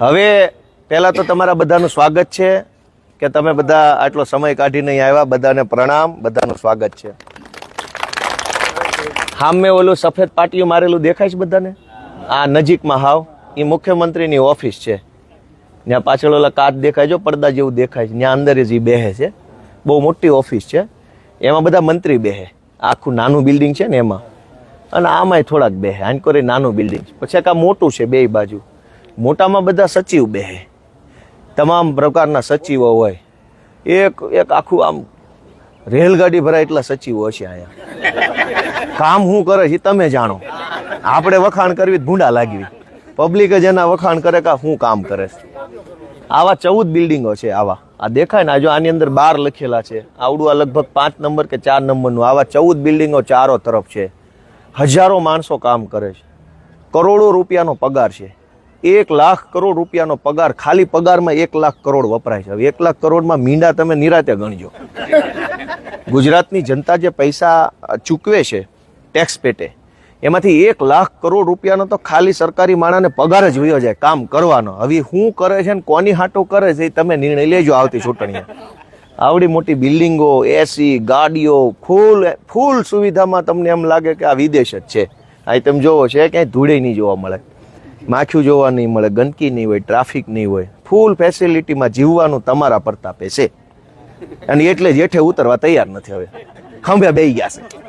હવે પહેલાં તો તમારા બધાનું સ્વાગત છે કે તમે બધા આટલો સમય કાઢીને અહીં આવ્યા. બધાને પ્રણામ, બધાનું સ્વાગત છે. સામે ઓલું સફેદ પાટીયું મારેલું દેખાય છે બધાને? આ નજીકમાં હાવ એ મુખ્યમંત્રીની ઓફિસ છે. ત્યાં પાછળ ઓલા કાચ દેખાય છે, પડદા જેવું દેખાય છે, ત્યાં અંદર જ એ બેહે છે. બહુ મોટી ઓફિસ છે, એમાં બધા મંત્રી બેહે. આખું નાનું બિલ્ડિંગ છે ને એમાં, અને આમાંય થોડાક બેહે. આનકોરે નાનું બિલ્ડિંગ છે, પછી આ મોટું છે બે બાજુ. મોટામાં બધા સચિવ બેહે, તમામ પ્રકારના સચિવો હોય. એક આખું આમ રેલગાડી ભરાય એટલા સચિવો હશે અહીંયા. કામ શું કરે છે તમે જાણો, આપણે વખાણ કરવી ભૂંડા લાગવી. પબ્લિક જ એના વખાણ કરે કે શું કામ કરે છે. આવા 14 બિલ્ડિંગો છે. આવા આ દેખાય ને, જો આની અંદર 12 લખેલા છે. આવડું આ લગભગ 5 નંબર કે 4 નંબરનું. આવા 14 બિલ્ડિંગો ચારો તરફ છે. હજારો માણસો કામ કરે છે. કરોડો રૂપિયાનો પગાર છે. 1 લાખ કરોડ રૂપિયાનો પગાર. ખાલી પગારમાં 1 લાખ કરોડ વપરાય છે. હવે 1 લાખ કરોડમાં મીંડા તમે નિરાતે ગણજો. ગુજરાતની જનતા જે પૈસા ચૂકવે છે ટેક્સ પેટે, એમાંથી 1 લાખ કરોડ રૂપિયાનો તો ખાલી સરકારી માણસને પગાર જ વયો જાય કામ કરવાનો. હવે શું કરે છે ને કોની હાટો કરે છે એ તમે નિર્ણય લેજો આવતી ચૂંટણીએ. આવડી મોટી બિલ્ડિંગો, એસી, ગાડીઓ, ફૂલ સુવિધામાં તમને એમ લાગે કે આ વિદેશ જ છે. અહીં તમે જોવો છે ક્યાંય ધૂળે નહીં જોવા મળે, માખ્યું જોવા નહીં મળે, ગંદકી નહીં હોય, ટ્રાફિક નહીં હોય. ફૂલ ફેસિલિટીમાં જીવવાનું તમારા પ્રતાપે છે. અને એટલે જ હેઠે ઉતરવા તૈયાર નથી. હવે ખંભે બેસી ગયા છે.